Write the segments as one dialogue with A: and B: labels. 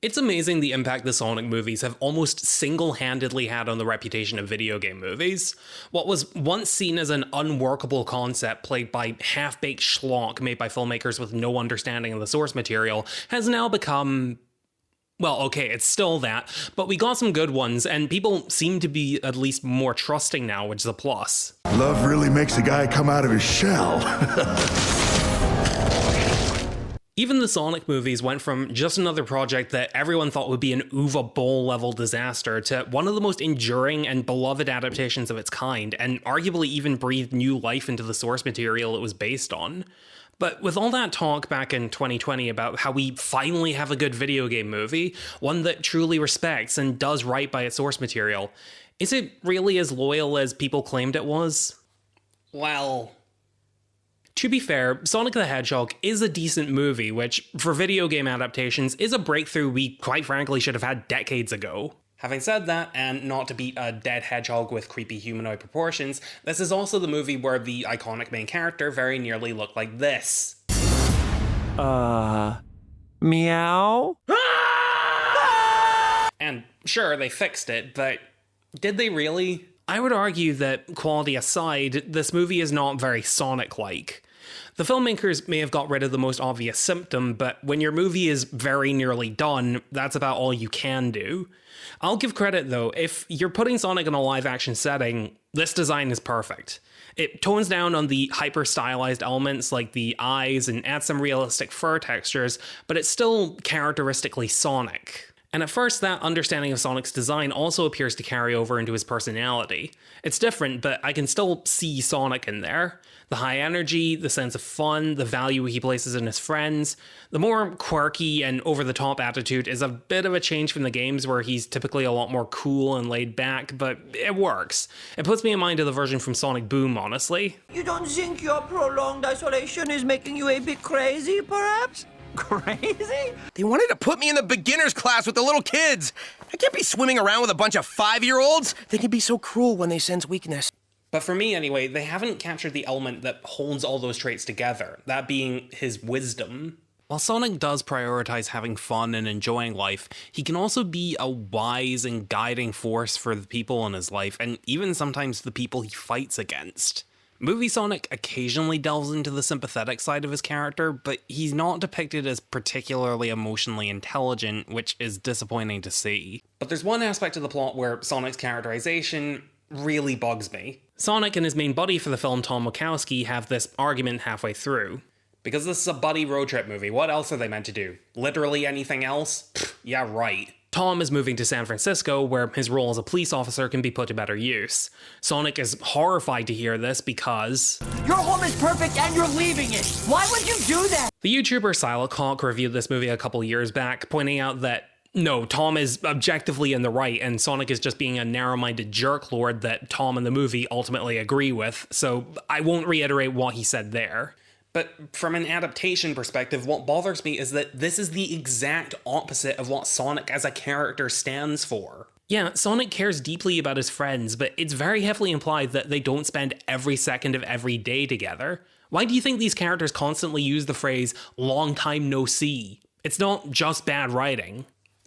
A: It's amazing the impact the Sonic movies have almost single-handedly had on the reputation of video game movies. What was once seen as an unworkable concept played by half-baked schlock made by filmmakers with no understanding of the source material has now become... well, okay, it's still that, but we got some good ones, and people seem to be at least more trusting now, which is a plus.
B: Love really makes a guy come out of his shell.
A: Even the Sonic movies went from just another project that everyone thought would be an Uwe Boll-level disaster to one of the most enduring and beloved adaptations of its kind, and arguably even breathed new life into the source material it was based on. But with all that talk back in 2020 about how we finally have a good video game movie, one that truly respects and does right by its source material, is it really as loyal as people claimed it was? Well... to be fair, Sonic the Hedgehog is a decent movie, which, for video game adaptations, is a breakthrough we quite frankly should have had decades ago. Having said that, and not to beat a dead hedgehog with creepy humanoid proportions, this is also the movie where the iconic main character very nearly looked like this.
C: Meow?
A: And sure, they fixed it, but did they really? I would argue that, quality aside, this movie is not very Sonic-like. The filmmakers may have got rid of the most obvious symptom, but when your movie is very nearly done, that's about all you can do. I'll give credit though, if you're putting Sonic in a live-action setting, this design is perfect. It tones down on the hyper-stylized elements like the eyes and adds some realistic fur textures, but it's still characteristically Sonic. And at first, that understanding of Sonic's design also appears to carry over into his personality. It's different, but I can still see Sonic in there. The high energy, the sense of fun, the value he places in his friends. The more quirky and over-the-top attitude is a bit of a change from the games where he's typically a lot more cool and laid back, but it works. It puts me in mind of the version from Sonic Boom, honestly.
D: You don't think your prolonged isolation is making you a bit crazy, perhaps? Crazy?
E: They wanted to put me in the beginner's class with the little kids. I can't be swimming around with a bunch of 5-year-olds. They can be so cruel when they sense weakness.
A: But for me, anyway, they haven't captured the element that holds all those traits together, that being his wisdom. While Sonic does prioritize having fun and enjoying life, he can also be a wise and guiding force for the people in his life, and even sometimes the people he fights against. Movie Sonic occasionally delves into the sympathetic side of his character, but he's not depicted as particularly emotionally intelligent, which is disappointing to see. But there's one aspect of the plot where Sonic's characterization really bugs me. Sonic and his main buddy for the film, Tom Wachowski, have this argument halfway through. Because this is a buddy road trip movie, what else are they meant to do? Literally anything else? Pfft, yeah, right. Tom is moving to San Francisco, where his role as a police officer can be put to better use. Sonic is horrified to hear this because...
D: Your home is perfect and you're leaving it! Why would you do that?
A: The YouTuber SilokHawk reviewed this movie a couple years back, pointing out that no, Tom is objectively in the right, and Sonic is just being a narrow-minded jerklord that Tom and the movie ultimately agree with, so I won't reiterate what he said there. But from an adaptation perspective, what bothers me is that this is the exact opposite of what Sonic as a character stands for. Yeah, Sonic cares deeply about his friends, but it's very heavily implied that they don't spend every second of every day together. Why do you think these characters constantly use the phrase, "long time no see"? It's not just bad writing.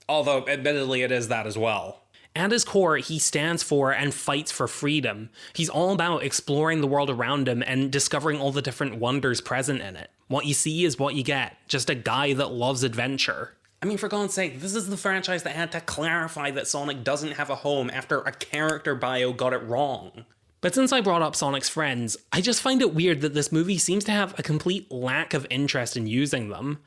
A: Although, admittedly, it is that as well. At his core, he stands for and fights for freedom. He's all about exploring the world around him and discovering all the different wonders present in it. What you see is what you get. Just a guy that loves adventure. I mean, for God's sake, this is the franchise that had to clarify that Sonic doesn't have a home after a character bio got it wrong. But since I brought up Sonic's friends, I just find it weird that this movie seems to have a complete lack of interest in using them.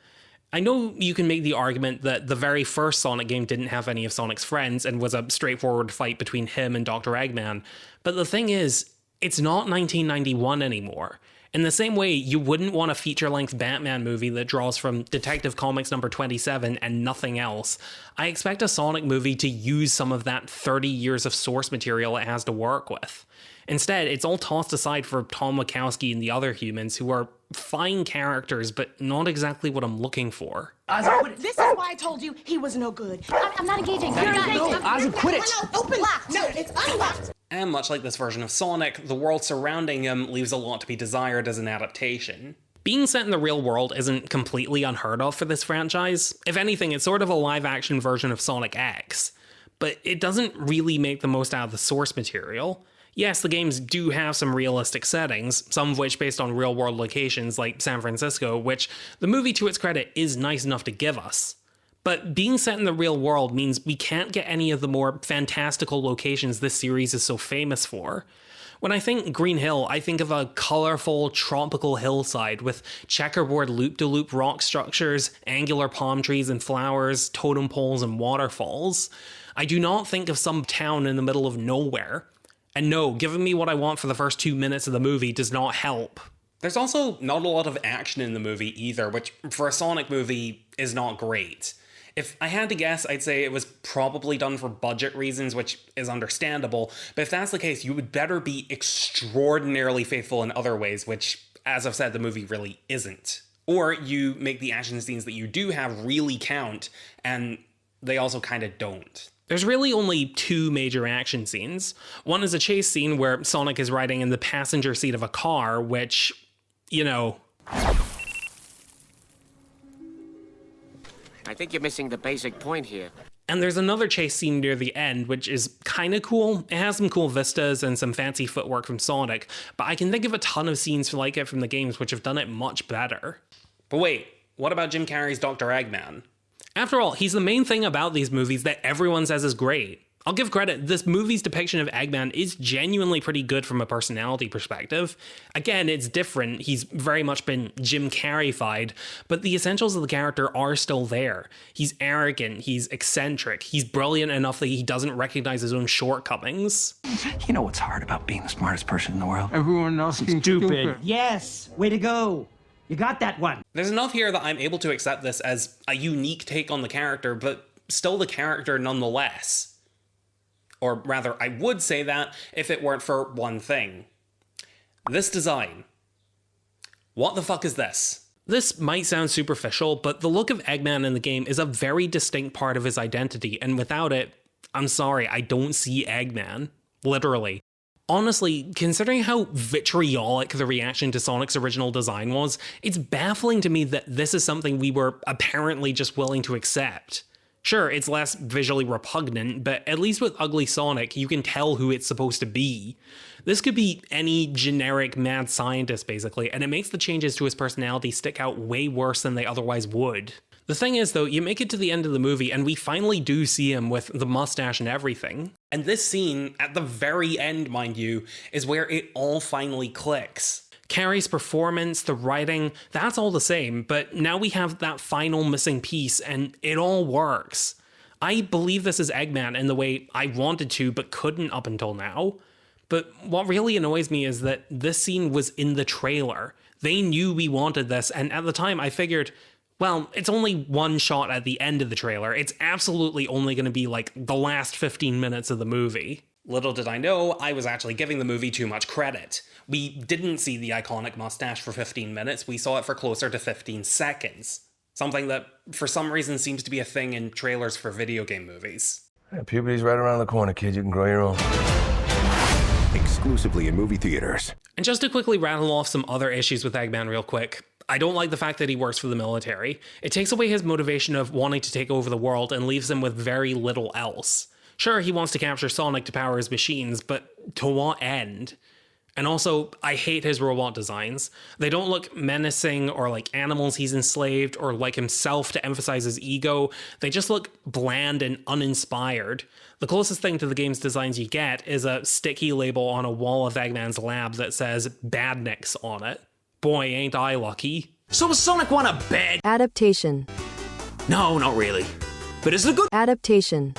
A: I know you can make the argument that the very first Sonic game didn't have any of Sonic's friends and was a straightforward fight between him and Dr. Eggman, but the thing is, it's not 1991 anymore. In the same way, you wouldn't want a feature-length Batman movie that draws from Detective Comics number 27 and nothing else. I expect a Sonic movie to use some of that 30 years of source material it has to work with. Instead, it's all tossed aside for Tom Wachowski and the other humans who are fine characters, but not exactly what I'm looking for.
F: Ozzy, this is why I told you he was no good. I'm not engaging. You're not engaging.
E: No, Ozzy, quit it.
F: No, open. Locked. No, it's unlocked.
A: And much like this version of Sonic, the world surrounding him leaves a lot to be desired as an adaptation. Being set in the real world isn't completely unheard of for this franchise. If anything, it's sort of a live-action version of Sonic X. But it doesn't really make the most out of the source material. Yes, the games do have some realistic settings, some of which based on real-world locations like San Francisco, which the movie, to its credit, is nice enough to give us. But being set in the real world means we can't get any of the more fantastical locations this series is so famous for. When I think Green Hill, I think of a colorful, tropical hillside with checkerboard loop-de-loop rock structures, angular palm trees and flowers, totem poles and waterfalls. I do not think of some town in the middle of nowhere. And no, giving me what I want for the first 2 minutes of the movie does not help. There's also not a lot of action in the movie either, which for a Sonic movie is not great. If I had to guess, I'd say it was probably done for budget reasons, which is understandable, but if that's the case, you would better be extraordinarily faithful in other ways, which, as I've said, the movie really isn't. Or you make the action scenes that you do have really count, and they also kind of don't. There's really only 2 major action scenes. One is a chase scene where Sonic is riding in the passenger seat of a car, which, you know...
G: I think you're missing the basic point here.
A: And there's another chase scene near the end, which is kind of cool. It has some cool vistas and some fancy footwork from Sonic, but I can think of a ton of scenes like it from the games which have done it much better. But wait, what about Jim Carrey's Dr. Eggman? After all, he's the main thing about these movies that everyone says is great. I'll give credit, this movie's depiction of Eggman is genuinely pretty good from a personality perspective. Again, it's different, he's very much been Jim Carrey-fied, but the essentials of the character are still there. He's arrogant, he's eccentric, he's brilliant enough that he doesn't recognize his own shortcomings.
H: You know what's hard about being the smartest person in the world?
C: Everyone else is stupid.
D: Yes, way to go. You got that one.
A: There's enough here that I'm able to accept this as a unique take on the character, but still the character nonetheless. Or rather, I would say that if it weren't for one thing. This design. What the fuck is this? This might sound superficial, but the look of Eggman in the game is a very distinct part of his identity, and without it, I'm sorry, I don't see Eggman. Literally. Honestly, considering how vitriolic the reaction to Sonic's original design was, it's baffling to me that this is something we were apparently just willing to accept. Sure, it's less visually repugnant, but at least with Ugly Sonic, you can tell who it's supposed to be. This could be any generic mad scientist, basically, and it makes the changes to his personality stick out way worse than they otherwise would. The thing is, though, you make it to the end of the movie, and we finally do see him with the mustache and everything. And this scene, at the very end, mind you, is where it all finally clicks. Carrey's performance, the writing, that's all the same, but now we have that final missing piece and it all works. I believe this is Eggman in the way I wanted to but couldn't up until now. But what really annoys me is that this scene was in the trailer. They knew we wanted this, and at the time I figured, well, it's only one shot at the end of the trailer. It's absolutely only going to be like the last 15 minutes of the movie. Little did I know, I was actually giving the movie too much credit. We didn't see the iconic mustache for 15 minutes, we saw it for closer to 15 seconds. Something that, for some reason, seems to be a thing in trailers for video game movies.
I: Yeah, puberty's right around the corner, kid. You can grow your own.
B: Exclusively in movie theaters.
A: And just to quickly rattle off some other issues with Eggman real quick, I don't like the fact that he works for the military. It takes away his motivation of wanting to take over the world and leaves him with very little else. Sure, he wants to capture Sonic to power his machines, but to what end? And also, I hate his robot designs. They don't look menacing or like animals he's enslaved or like himself to emphasize his ego. They just look bland and uninspired. The closest thing to the game's designs you get is a sticky label on a wall of Eggman's lab that says Badniks on it. Boy, ain't I lucky.
D: So does Sonic want a bed?
J: Adaptation.
D: No, not really. But is it a good
J: Adaptation.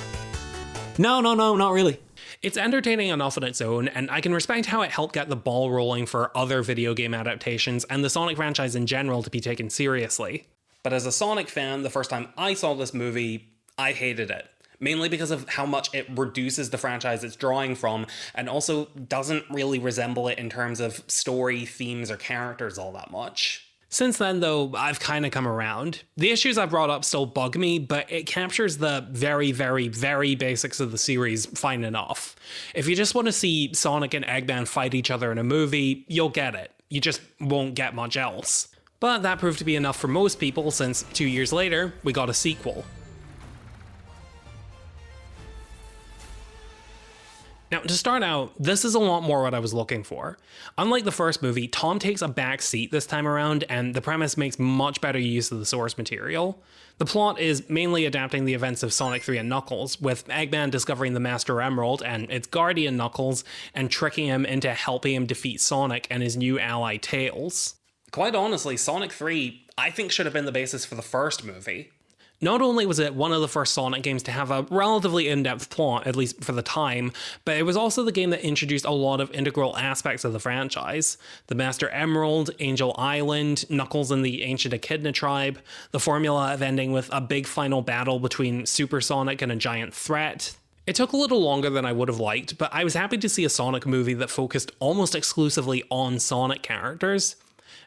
D: No, not really.
A: It's entertaining enough on its own, and I can respect how it helped get the ball rolling for other video game adaptations and the Sonic franchise in general to be taken seriously. But as a Sonic fan, the first time I saw this movie, I hated it. Mainly because of how much it reduces the franchise it's drawing from, and also doesn't really resemble it in terms of story, themes, or characters all that much. Since then, though, I've kind of come around. The issues I brought up still bug me, but it captures the very, very, very basics of the series fine enough. If you just want to see Sonic and Eggman fight each other in a movie, you'll get it. You just won't get much else. But that proved to be enough for most people, since 2 years later, we got a sequel. Now, to start out, this is a lot more what I was looking for. Unlike the first movie, Tom takes a back seat this time around, and the premise makes much better use of the source material. The plot is mainly adapting the events of Sonic 3 and Knuckles, with Eggman discovering the Master Emerald and its guardian Knuckles, and tricking him into helping him defeat Sonic and his new ally Tails. Quite honestly, Sonic 3, I think, should have been the basis for the first movie. Not only was it one of the first Sonic games to have a relatively in-depth plot, at least for the time, but it was also the game that introduced a lot of integral aspects of the franchise. The Master Emerald, Angel Island, Knuckles and the ancient Echidna tribe, the formula of ending with a big final battle between Super Sonic and a giant threat. It took a little longer than I would have liked, but I was happy to see a Sonic movie that focused almost exclusively on Sonic characters.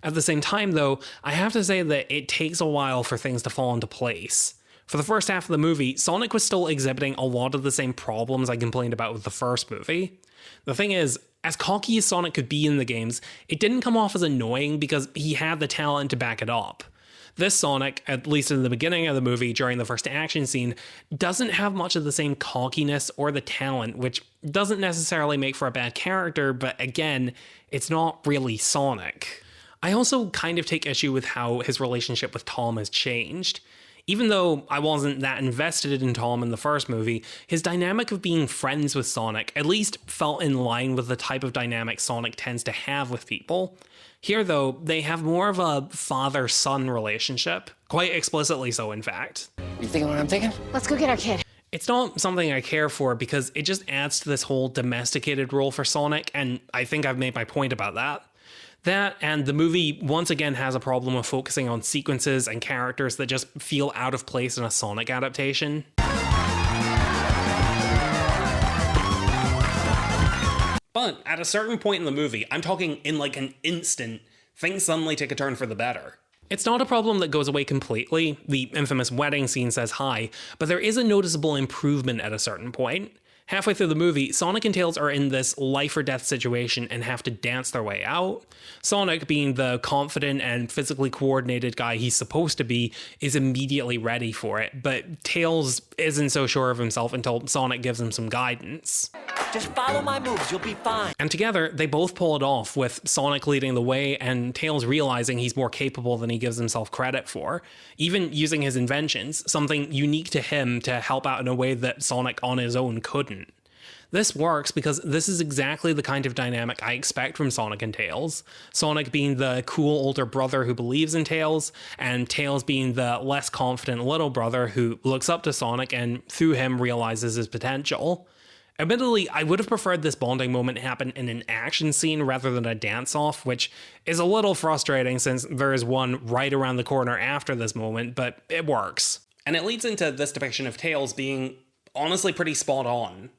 A: At the same time, though, I have to say that it takes a while for things to fall into place. For the first half of the movie, Sonic was still exhibiting a lot of the same problems I complained about with the first movie. The thing is, as cocky as Sonic could be in the games, it didn't come off as annoying because he had the talent to back it up. This Sonic, at least in the beginning of the movie during the first action scene, doesn't have much of the same cockiness or the talent, which doesn't necessarily make for a bad character, but again, it's not really Sonic. I also kind of take issue with how his relationship with Tom has changed. Even though I wasn't that invested in Tom in the first movie, his dynamic of being friends with Sonic at least felt in line with the type of dynamic Sonic tends to have with people. Here, though, they have more of a father-son relationship. Quite explicitly so, in fact.
G: You thinking what I'm thinking?
F: Let's go get our kid.
A: It's not something I care for because it just adds to this whole domesticated role for Sonic, and I think I've made my point about that. That, and the movie once again has a problem of focusing on sequences and characters that just feel out of place in a Sonic adaptation. But at a certain point in the movie, I'm talking in like an instant, things suddenly take a turn for the better. It's not a problem that goes away completely, the infamous wedding scene says hi, but there is a noticeable improvement at a certain point. Halfway through the movie, Sonic and Tails are in this life or death situation and have to dance their way out. Sonic, being the confident and physically coordinated guy he's supposed to be, is immediately ready for it, but Tails isn't so sure of himself until Sonic gives him some guidance.
D: Just follow my moves, you'll be fine.
A: And together, they both pull it off, with Sonic leading the way and Tails realizing he's more capable than he gives himself credit for, even using his inventions, something unique to him, to help out in a way that Sonic on his own couldn't. This works because this is exactly the kind of dynamic I expect from Sonic and Tails. Sonic being the cool older brother who believes in Tails, and Tails being the less confident little brother who looks up to Sonic and through him realizes his potential. Admittedly, I would have preferred this bonding moment happen in an action scene rather than a dance-off, which is a little frustrating since there is one right around the corner after this moment, but it works. And it leads into this depiction of Tails being honestly pretty spot on.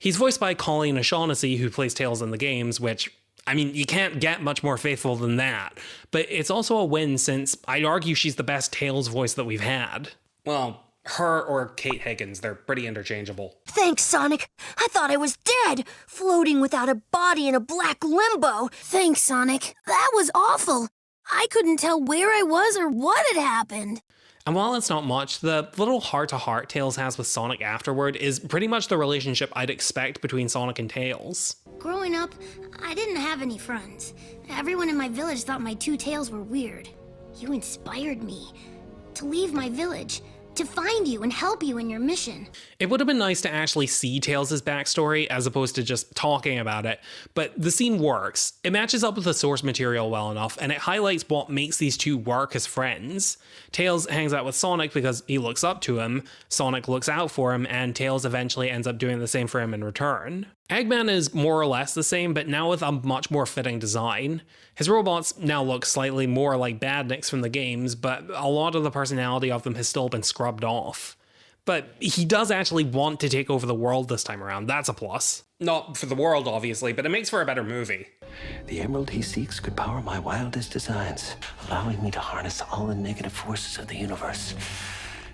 A: He's voiced by Colleen O'Shaughnessy, who plays Tails in the games, which, I mean, you can't get much more faithful than that. But it's also a win since I'd argue she's the best Tails voice that we've had. Well, her or Kate Higgins, they're pretty interchangeable.
J: Thanks, Sonic. I thought I was dead, floating without a body in a black limbo. Thanks, Sonic. That was awful. I couldn't tell where I was or what had happened.
A: And while it's not much, the little heart-to-heart Tails has with Sonic afterward is pretty much the relationship I'd expect between Sonic and Tails.
J: Growing up, I didn't have any friends. Everyone in my village thought my two tails were weird. You inspired me to leave my village, to find you and help you in your mission.
A: It would have been nice to actually see Tails' backstory as opposed to just talking about it, but the scene works. It matches up with the source material well enough, and it highlights what makes these two work as friends. Tails hangs out with Sonic because he looks up to him, Sonic looks out for him, and Tails eventually ends up doing the same for him in return. Eggman is more or less the same, but now with a much more fitting design. His robots now look slightly more like Badniks from the games, but a lot of the personality of them has still been scrubbed off. But he does actually want to take over the world this time around, that's a plus. Not for the world, obviously, but it makes for a better movie.
H: The emerald he seeks could power my wildest designs, allowing me to harness all the negative forces of the universe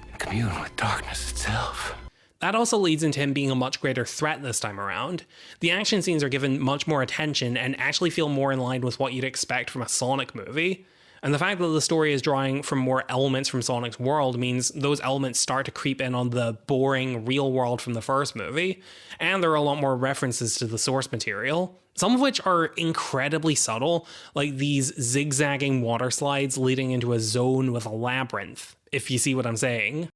H: and commune with darkness itself.
A: That also leads into him being a much greater threat this time around. The action scenes are given much more attention and actually feel more in line with what you'd expect from a Sonic movie. And the fact that the story is drawing from more elements from Sonic's world means those elements start to creep in on the boring real world from the first movie, and there are a lot more references to the source material, some of which are incredibly subtle, like these zigzagging water slides leading into a zone with a labyrinth, if you see what I'm saying.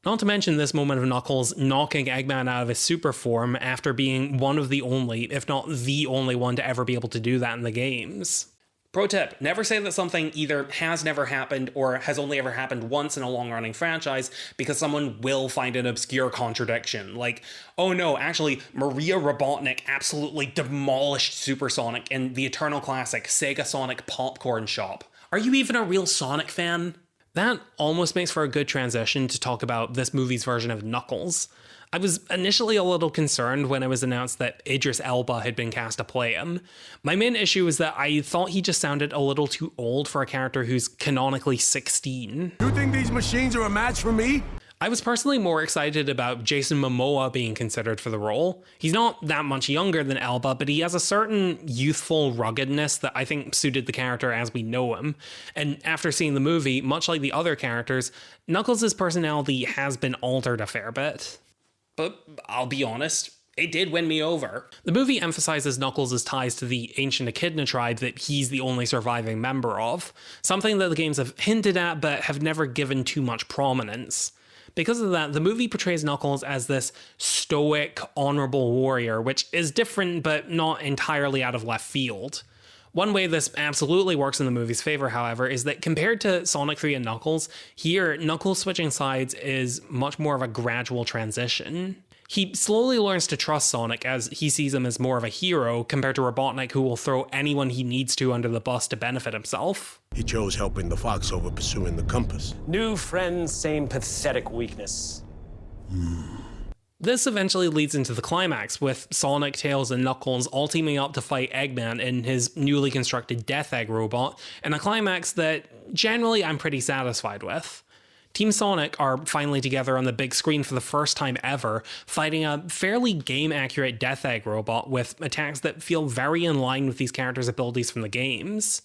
A: Not to mention this moment of Knuckles knocking Eggman out of his super form after being one of the only, if not the only one to ever be able to do that in the games. Pro tip, never say that something either has never happened or has only ever happened once in a long-running franchise, because someone will find an obscure contradiction. Like, oh no, actually, Maria Robotnik absolutely demolished Super Sonic in the eternal classic Sega Sonic Popcorn Shop. Are you even a real Sonic fan? That almost makes for a good transition to talk about this movie's version of Knuckles. I was initially a little concerned when it was announced that Idris Elba had been cast to play him. My main issue is that I thought he just sounded a little too old for a character who's canonically 16.
I: You think these machines are a match for me?
A: I was personally more excited about Jason Momoa being considered for the role. He's not that much younger than Elba, but he has a certain youthful ruggedness that I think suited the character as we know him. And after seeing the movie, much like the other characters, Knuckles' personality has been altered a fair bit. But I'll be honest, it did win me over. The movie emphasizes Knuckles' ties to the ancient Echidna tribe that he's the only surviving member of, something that the games have hinted at but have never given too much prominence. Because of that, the movie portrays Knuckles as this stoic, honorable warrior, which is different but not entirely out of left field. One way this absolutely works in the movie's favor, however, is that compared to Sonic 3 and Knuckles, here, Knuckles switching sides is much more of a gradual transition. He slowly learns to trust Sonic as he sees him as more of a hero compared to Robotnik, who will throw anyone he needs to under the bus to benefit himself.
K: He chose helping the fox over pursuing the compass.
L: New friends, same pathetic weakness.
A: This eventually leads into the climax, with Sonic, Tails, and Knuckles all teaming up to fight Eggman in his newly constructed Death Egg robot, and a climax that generally I'm pretty satisfied with. Team Sonic are finally together on the big screen for the first time ever, fighting a fairly game-accurate Death Egg robot with attacks that feel very in line with these characters' abilities from the games.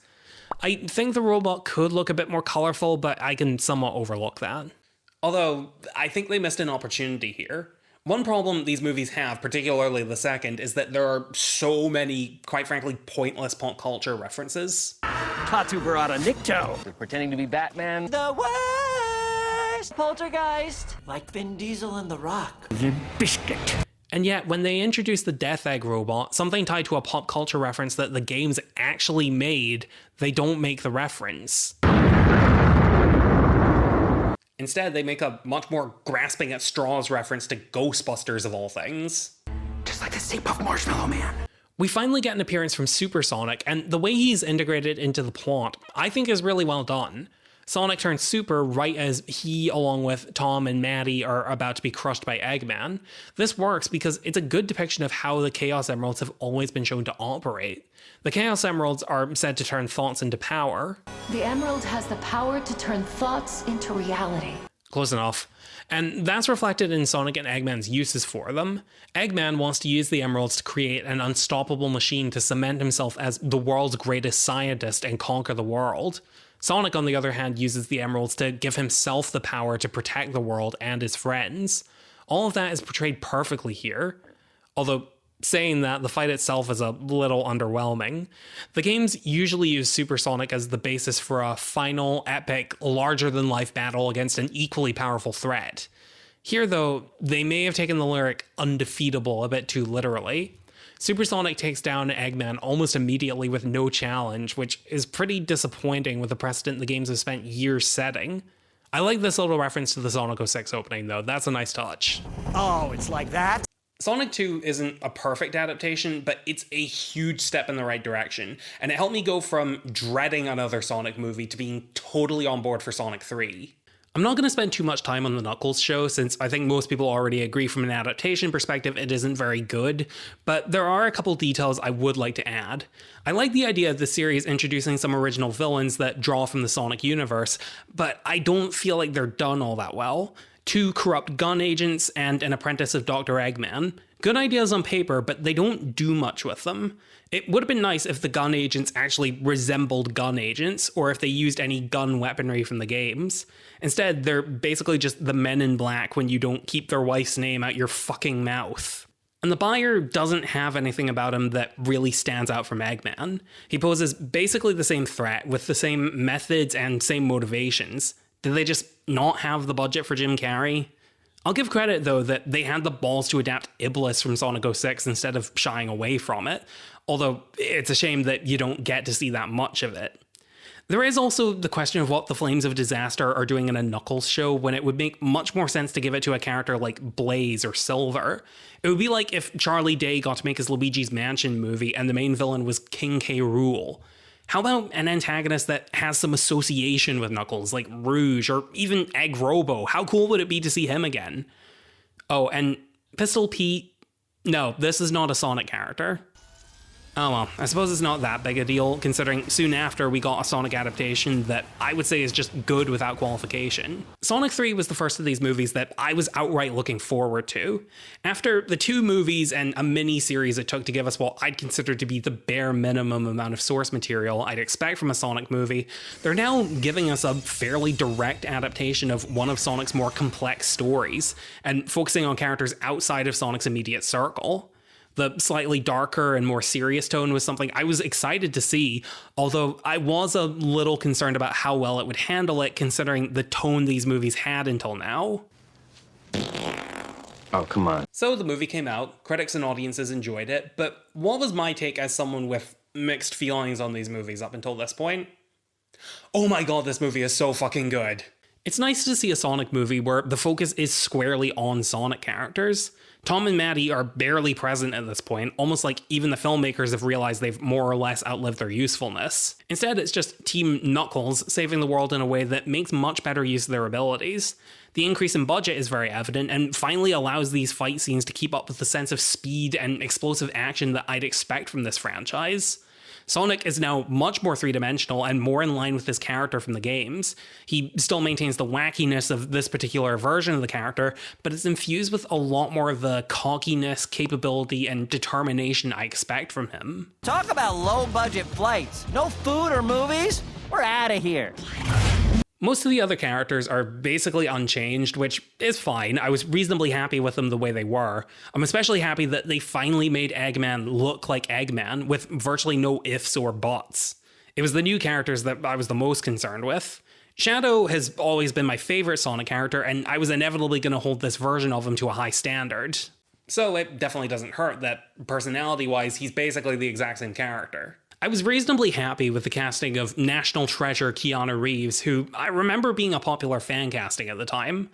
A: I think the robot could look a bit more colorful, but I can somewhat overlook that. Although, I think they missed an opportunity here. One problem these movies have, particularly the second, is that there are so many, quite frankly, pointless pop culture references.
L: Patu Barada Nikto. Pretending to be Batman.
D: The worst poltergeist. Like Vin Diesel and The Rock.
L: The biscuit.
A: And yet, when they introduce the Death Egg robot, something tied to a pop culture reference that the games actually made, they don't make the reference. Instead, they make a much more grasping at straws reference to Ghostbusters of all things.
L: Just like the Stay Puft Marshmallow Man.
A: We finally get an appearance from Super Sonic, and the way he's integrated into the plot, I think is really well done. Sonic turns super right as he, along with Tom and Maddie, are about to be crushed by Eggman. This works because it's a good depiction of how the Chaos Emeralds have always been shown to operate. The Chaos Emeralds are said to turn thoughts into power.
M: The Emerald has the power to turn thoughts into reality.
A: Close enough. And that's reflected in Sonic and Eggman's uses for them. Eggman wants to use the Emeralds to create an unstoppable machine to cement himself as the world's greatest scientist and conquer the world. Sonic, on the other hand, uses the Emeralds to give himself the power to protect the world and his friends. All of that is portrayed perfectly here. Although, saying that, the fight itself is a little underwhelming. The games usually use Super Sonic as the basis for a final, epic, larger-than-life battle against an equally powerful threat. Here, though, they may have taken the lyric undefeatable a bit too literally. Super Sonic takes down Eggman almost immediately with no challenge, which is pretty disappointing with the precedent the games have spent years setting. I like this little reference to the Sonic 06 opening, though. That's a nice touch.
L: Oh, it's like that?
A: Sonic 2 isn't a perfect adaptation, but it's a huge step in the right direction, and it helped me go from dreading another Sonic movie to being totally on board for Sonic 3. I'm not going to spend too much time on the Knuckles show, since I think most people already agree from an adaptation perspective it isn't very good, but there are a couple details I would like to add. I like the idea of the series introducing some original villains that draw from the Sonic universe, but I don't feel like they're done all that well. 2 corrupt gun agents, and an apprentice of Dr. Eggman. Good ideas on paper, but they don't do much with them. It would have been nice if the gun agents actually resembled gun agents, or if they used any gun weaponry from the games. Instead, they're basically just the men in black when you don't keep their wife's name out your fucking mouth. And the buyer doesn't have anything about him that really stands out from Eggman. He poses basically the same threat, with the same methods and same motivations. Did they just not have the budget for Jim Carrey? I'll give credit, though, that they had the balls to adapt Iblis from Sonic 06 instead of shying away from it, although it's a shame that you don't get to see that much of it. There is also the question of what the Flames of Disaster are doing in a Knuckles show, when it would make much more sense to give it to a character like Blaze or Silver. It would be like if Charlie Day got to make his Luigi's Mansion movie and the main villain was King K. Rool. How about an antagonist that has some association with Knuckles, like Rouge or even Egg Robo? How cool would it be to see him again? Oh, and Pistol Pete? No, this is not a Sonic character. Oh well, I suppose it's not that big a deal, considering soon after we got a Sonic adaptation that I would say is just good without qualification. Sonic 3 was the first of these movies that I was outright looking forward to. After the 2 movies and a mini-series it took to give us what I'd consider to be the bare minimum amount of source material I'd expect from a Sonic movie, they're now giving us a fairly direct adaptation of one of Sonic's more complex stories, and focusing on characters outside of Sonic's immediate circle. The slightly darker and more serious tone was something I was excited to see, although I was a little concerned about how well it would handle it, considering the tone these movies had until now.
L: Oh, come on.
A: So the movie came out, critics and audiences enjoyed it, but what was my take as someone with mixed feelings on these movies up until this point? Oh my god, this movie is so fucking good. It's nice to see a Sonic movie where the focus is squarely on Sonic characters. Tom and Maddie are barely present at this point, almost like even the filmmakers have realized they've more or less outlived their usefulness. Instead, it's just Team Knuckles saving the world in a way that makes much better use of their abilities. The increase in budget is very evident and finally allows these fight scenes to keep up with the sense of speed and explosive action that I'd expect from this franchise. Sonic is now much more three-dimensional and more in line with his character from the games. He still maintains the wackiness of this particular version of the character, but it's infused with a lot more of the cockiness, capability, and determination I expect from him.
D: Talk about low-budget flights. No food or movies? We're out of here.
A: Most of the other characters are basically unchanged, which is fine. I was reasonably happy with them the way they were. I'm especially happy that they finally made Eggman look like Eggman, with virtually no ifs or buts. It was the new characters that I was the most concerned with. Shadow has always been my favorite Sonic character, and I was inevitably going to hold this version of him to a high standard. So it definitely doesn't hurt that, personality-wise, he's basically the exact same character. I was reasonably happy with the casting of national treasure Keanu Reeves, who I remember being a popular fan casting at the time.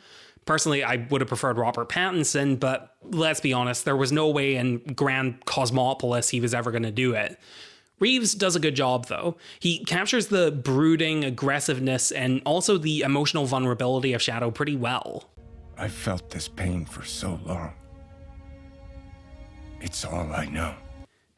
A: Personally, I would have preferred Robert Pattinson, but let's be honest, there was no way in Grand Cosmopolis he was ever going to do it. Reeves does a good job, though. He captures the brooding aggressiveness and also the emotional vulnerability of Shadow pretty well.
N: I felt this pain for so long. It's all I know.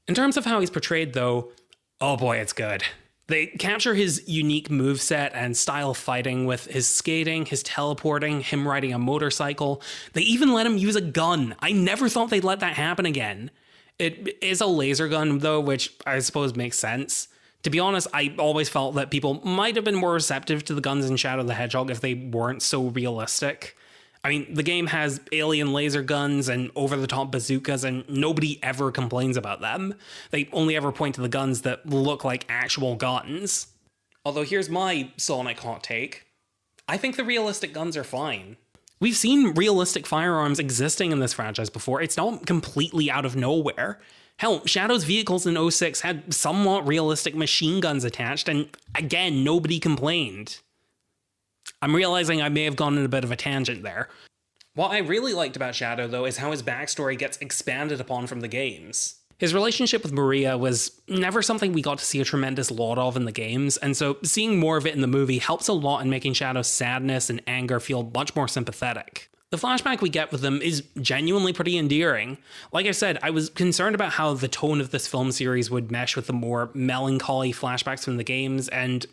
A: In terms of how he's portrayed, though, oh boy, it's good. They capture his unique moveset and style of fighting with his skating, his teleporting, him riding a motorcycle. They even let him use a gun. I never thought they'd let that happen again. It is a laser gun, though, which I suppose makes sense. To be honest, I always felt that people might have been more receptive to the guns in Shadow the Hedgehog if they weren't so realistic. I mean, the game has alien laser guns and over-the-top bazookas, and nobody ever complains about them. They only ever point to the guns that look like actual guns. Although here's my Sonic hot take. I think the realistic guns are fine. We've seen realistic firearms existing in this franchise before. It's not completely out of nowhere. Hell, Shadow's vehicles in 06 had somewhat realistic machine guns attached, and again, nobody complained. I'm realizing I may have gone on a bit of a tangent there. What I really liked about Shadow, though, is how his backstory gets expanded upon from the games. His relationship with Maria was never something we got to see a tremendous lot of in the games, and so seeing more of it in the movie helps a lot in making Shadow's sadness and anger feel much more sympathetic. The flashback we get with him is genuinely pretty endearing. Like I said, I was concerned about how the tone of this film series would mesh with the more melancholy flashbacks from the games, and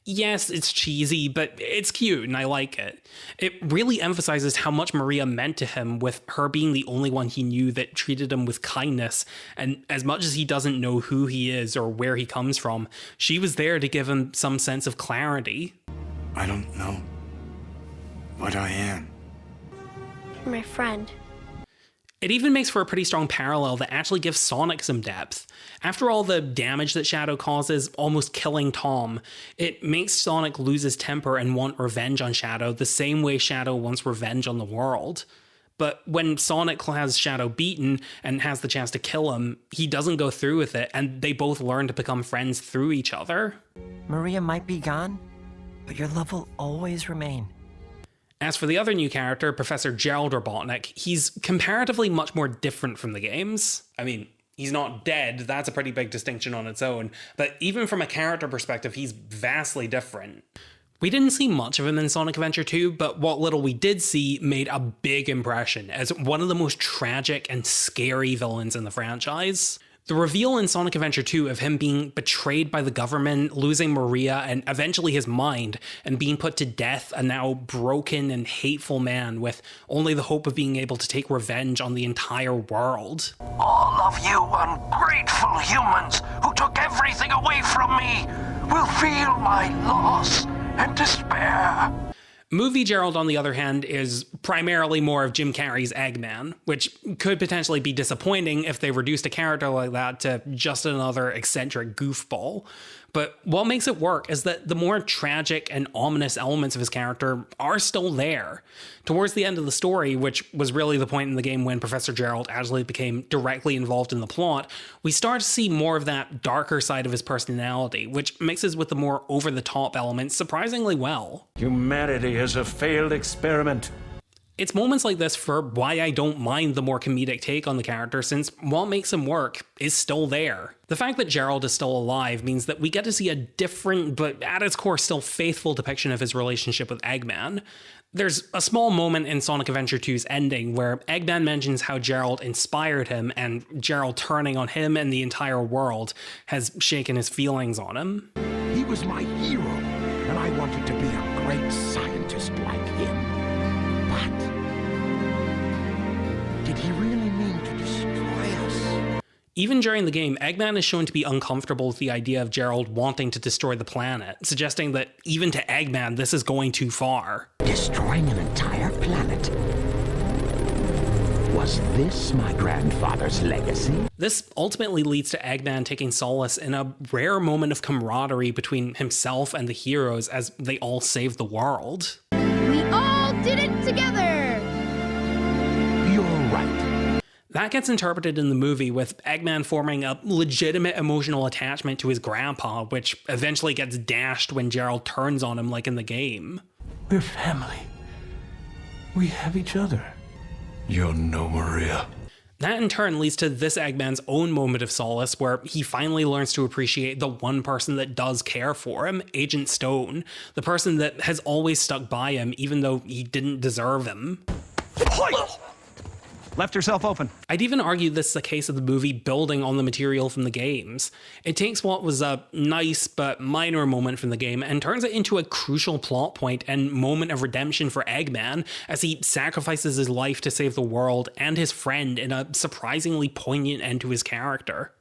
A: Yes, it's cheesy, but it's cute and I like it. It really emphasizes how much Maria meant to him, with her being the only one he knew that treated him with kindness, and as much as he doesn't know who he is or where he comes from, she was there to give him some sense of clarity.
N: I don't know what I am.
J: You're my friend.
A: It even makes for a pretty strong parallel that actually gives Sonic some depth. After all the damage that Shadow causes, almost killing Tom, it makes Sonic lose his temper and want revenge on Shadow the same way Shadow wants revenge on the world. But when Sonic has Shadow beaten and has the chance to kill him, he doesn't go through with it, and they both learn to become friends through each other.
D: Maria might be gone, but your love will always remain.
A: As for the other new character, Professor Gerald Robotnik, he's comparatively much more different from the games. I mean, he's not dead, that's a pretty big distinction on its own, but even from a character perspective, he's vastly different. We didn't see much of him in Sonic Adventure 2, but what little we did see made a big impression as one of the most tragic and scary villains in the franchise. The reveal in Sonic Adventure 2 of him being betrayed by the government, losing Maria and eventually his mind, and being put to death, a now broken and hateful man with only the hope of being able to take revenge on the entire world.
O: All of you ungrateful humans who took everything away from me will feel my loss and despair.
A: Movie Gerald, on the other hand, is primarily more of Jim Carrey's Eggman, which could potentially be disappointing if they reduced a character like that to just another eccentric goofball. But what makes it work is that the more tragic and ominous elements of his character are still there. Towards the end of the story, which was really the point in the game when Professor Gerald actually became directly involved in the plot, we start to see more of that darker side of his personality, which mixes with the more over-the-top elements surprisingly well.
C: Humanity is a failed experiment.
A: It's moments like this for why I don't mind the more comedic take on the character, since what makes him work is still there. The fact that Gerald is still alive means that we get to see a different, but at its core still faithful depiction of his relationship with Eggman. There's a small moment in Sonic Adventure 2's ending where Eggman mentions how Gerald inspired him, and Gerald turning on him and the entire world has shaken his feelings on him.
P: He was my hero, and I wanted to be a great scientist like him. But did he really mean to destroy us?
A: Even during the game, Eggman is shown to be uncomfortable with the idea of Gerald wanting to destroy the planet, suggesting that even to Eggman, this is going too far.
P: Destroying an entire planet? Was this my grandfather's legacy?
A: This ultimately leads to Eggman taking solace in a rare moment of camaraderie between himself and the heroes as they all save the world.
J: We all did it together!
P: You're right.
A: That gets interpreted in the movie with Eggman forming a legitimate emotional attachment to his grandpa, which eventually gets dashed when Gerald turns on him like in the game.
N: We're family. We have each other. You'll know Maria.
A: That in turn leads to this Eggman's own moment of solace where he finally learns to appreciate the one person that does care for him, Agent Stone, the person that has always stuck by him even though he didn't deserve him.
C: Left yourself open.
A: I'd even argue this is a case of the movie building on the material from the games. It takes what was a nice but minor moment from the game and turns it into a crucial plot point and moment of redemption for Eggman as he sacrifices his life to save the world and his friend in a surprisingly poignant end to his character.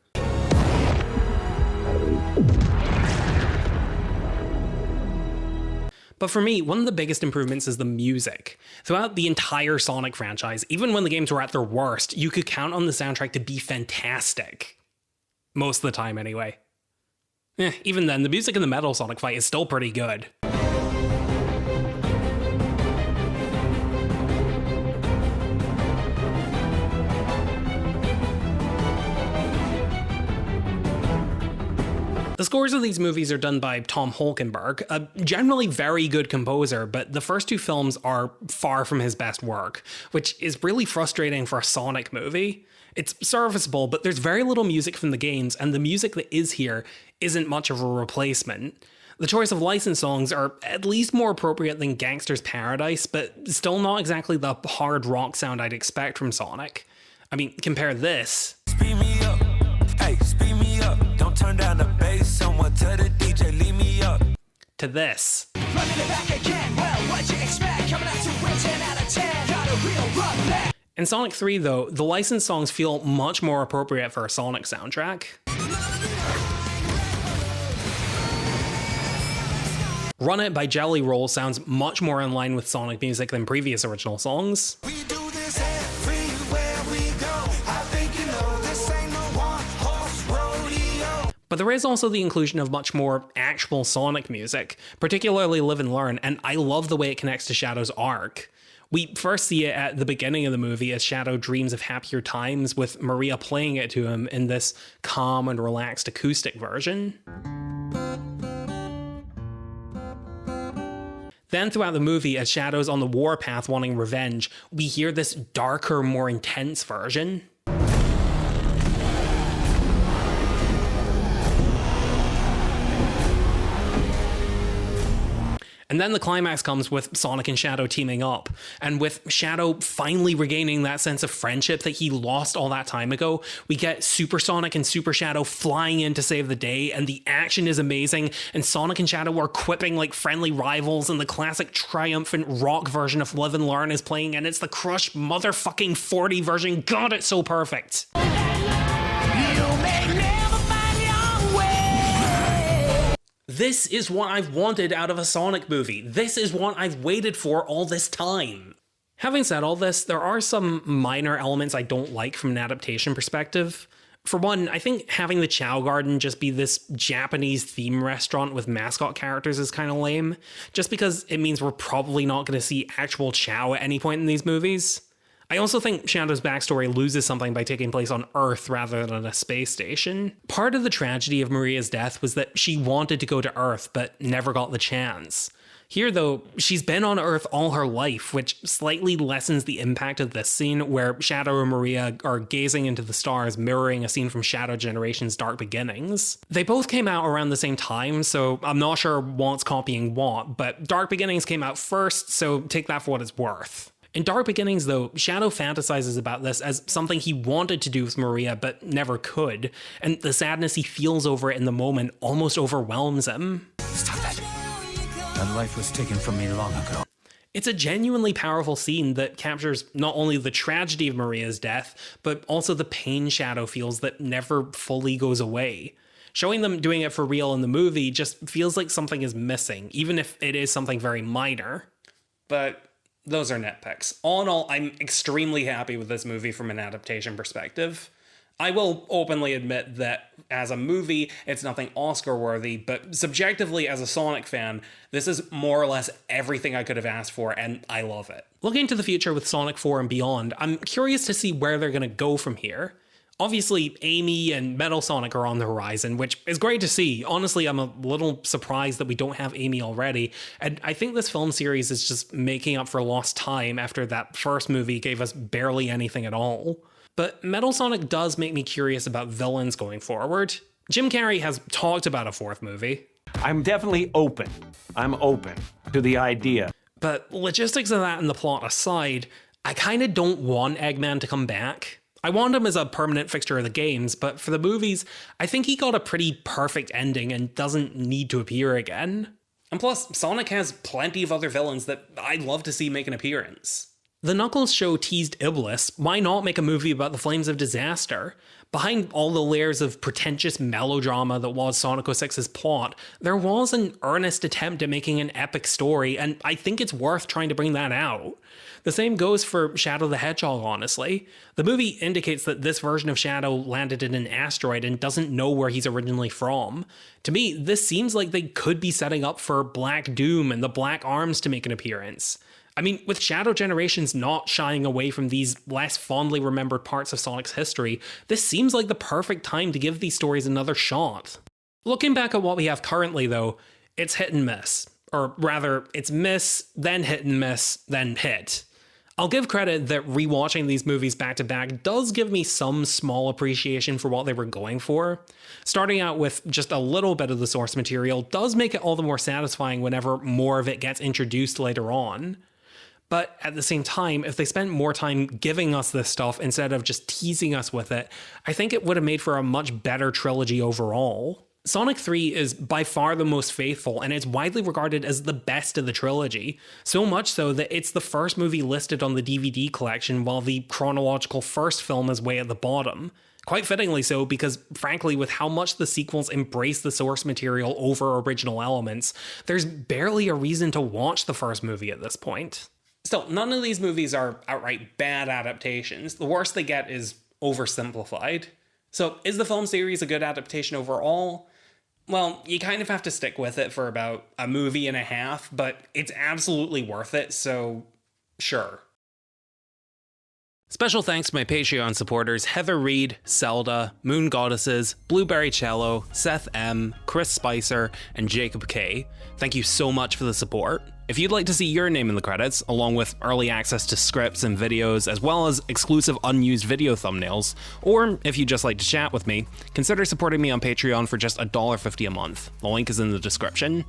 A: But for me, one of the biggest improvements is the music. Throughout the entire Sonic franchise, even when the games were at their worst, you could count on the soundtrack to be fantastic. Most of the time, anyway. Even then, the music in the Metal Sonic fight is still pretty good. The scores of these movies are done by Tom Holkenborg, a generally very good composer, but the first two films are far from his best work, which is really frustrating for a Sonic movie. It's serviceable, but there's very little music from the games, and the music that is here isn't much of a replacement. The choice of licensed songs are at least more appropriate than Gangster's Paradise, but still not exactly the hard rock sound I'd expect from Sonic. I mean, compare this.
Q: Speed me up. Hey, speed me up. Don't turn down the bass. Someone tell the DJ, leave me up.
A: to this. In Sonic 3, though, the licensed songs feel much more appropriate for a Sonic soundtrack. Run It by Jelly Roll sounds much more in line with Sonic music than previous original songs. But there is also the inclusion of much more actual Sonic music, particularly Live and Learn, and I love the way it connects to Shadow's arc. We first see it at the beginning of the movie as Shadow dreams of happier times, with Maria playing it to him in this calm and relaxed acoustic version. Then throughout the movie, as Shadow's on the warpath wanting revenge, we hear this darker, more intense version. And then the climax comes with Sonic and Shadow teaming up, and with Shadow finally regaining that sense of friendship that he lost all that time ago, we get Super Sonic and Super Shadow flying in to save the day, and the action is amazing, and Sonic and Shadow are quipping like friendly rivals, and the classic triumphant rock version of Live and Learn is playing, and it's the Crush motherfucking 40 version. God, it's so perfect. This is what I've wanted out of a Sonic movie. This is what I've waited for all this time. Having said all this, there are some minor elements I don't like from an adaptation perspective. For one, I think having the Chow Garden just be this Japanese theme restaurant with mascot characters is kind of lame, just because it means we're probably not going to see actual Chow at any point in these movies. I also think Shadow's backstory loses something by taking place on Earth rather than a space station. Part of the tragedy of Maria's death was that she wanted to go to Earth, but never got the chance. Here, though, she's been on Earth all her life, which slightly lessens the impact of this scene where Shadow and Maria are gazing into the stars, mirroring a scene from Shadow Generation's Dark Beginnings. They both came out around the same time, so I'm not sure what's copying what, but Dark Beginnings came out first, so take that for what it's worth. In Dark Beginnings, though, Shadow fantasizes about this as something he wanted to do with Maria but never could, and the sadness he feels over it in the moment almost overwhelms him.
C: Stop that. That life was taken from me long ago.
A: It's a genuinely powerful scene that captures not only the tragedy of Maria's death, but also the pain Shadow feels that never fully goes away. Showing them doing it for real in the movie just feels like something is missing, even if it is something very minor. But those are nitpicks. All in all, I'm extremely happy with this movie from an adaptation perspective. I will openly admit that as a movie, it's nothing Oscar-worthy, but subjectively as a Sonic fan, this is more or less everything I could have asked for, and I love it. Looking to the future with Sonic 4 and beyond, I'm curious to see where they're going to go from here. Obviously, Amy and Metal Sonic are on the horizon, which is great to see. Honestly, I'm a little surprised that we don't have Amy already, and I think this film series is just making up for lost time after that first movie gave us barely anything at all. But Metal Sonic does make me curious about villains going forward. Jim Carrey has talked about a fourth movie.
C: I'm definitely open. I'm open to the idea.
A: But logistics of that and the plot aside, I kind of don't want Eggman to come back. I want him as a permanent fixture of the games, but for the movies, I think he got a pretty perfect ending and doesn't need to appear again. And plus, Sonic has plenty of other villains that I'd love to see make an appearance. The Knuckles show teased Iblis. Why not make a movie about the Flames of Disaster? Behind all the layers of pretentious melodrama that was Sonic 06's plot, there was an earnest attempt at making an epic story, and I think it's worth trying to bring that out. The same goes for Shadow the Hedgehog, honestly. The movie indicates that this version of Shadow landed in an asteroid and doesn't know where he's originally from. To me, this seems like they could be setting up for Black Doom and the Black Arms to make an appearance. I mean, with Shadow Generations not shying away from these less fondly remembered parts of Sonic's history, this seems like the perfect time to give these stories another shot. Looking back at what we have currently, though, it's hit and miss. Or rather, it's miss, then hit and miss, then hit. I'll give credit that rewatching these movies back to back does give me some small appreciation for what they were going for. Starting out with just a little bit of the source material does make it all the more satisfying whenever more of it gets introduced later on. But at the same time, if they spent more time giving us this stuff instead of just teasing us with it, I think it would have made for a much better trilogy overall. Sonic 3 is by far the most faithful, and it's widely regarded as the best of the trilogy, so much so that it's the first movie listed on the DVD collection while the chronological first film is way at the bottom. Quite fittingly so, because frankly, with how much the sequels embrace the source material over original elements, there's barely a reason to watch the first movie at this point. Still, none of these movies are outright bad adaptations. The worst they get is oversimplified. So, is the film series a good adaptation overall? Well, you kind of have to stick with it for about a movie and a half, but it's absolutely worth it, so sure. Special thanks to my Patreon supporters Heather Reed, Zelda, Moon Goddesses, Blueberry Cello, Seth M, Chris Spicer, and Jacob K. Thank you so much for the support. If you'd like to see your name in the credits, along with early access to scripts and videos, as well as exclusive unused video thumbnails, or if you'd just like to chat with me, consider supporting me on Patreon for just $1.50 a month. The link is in the description.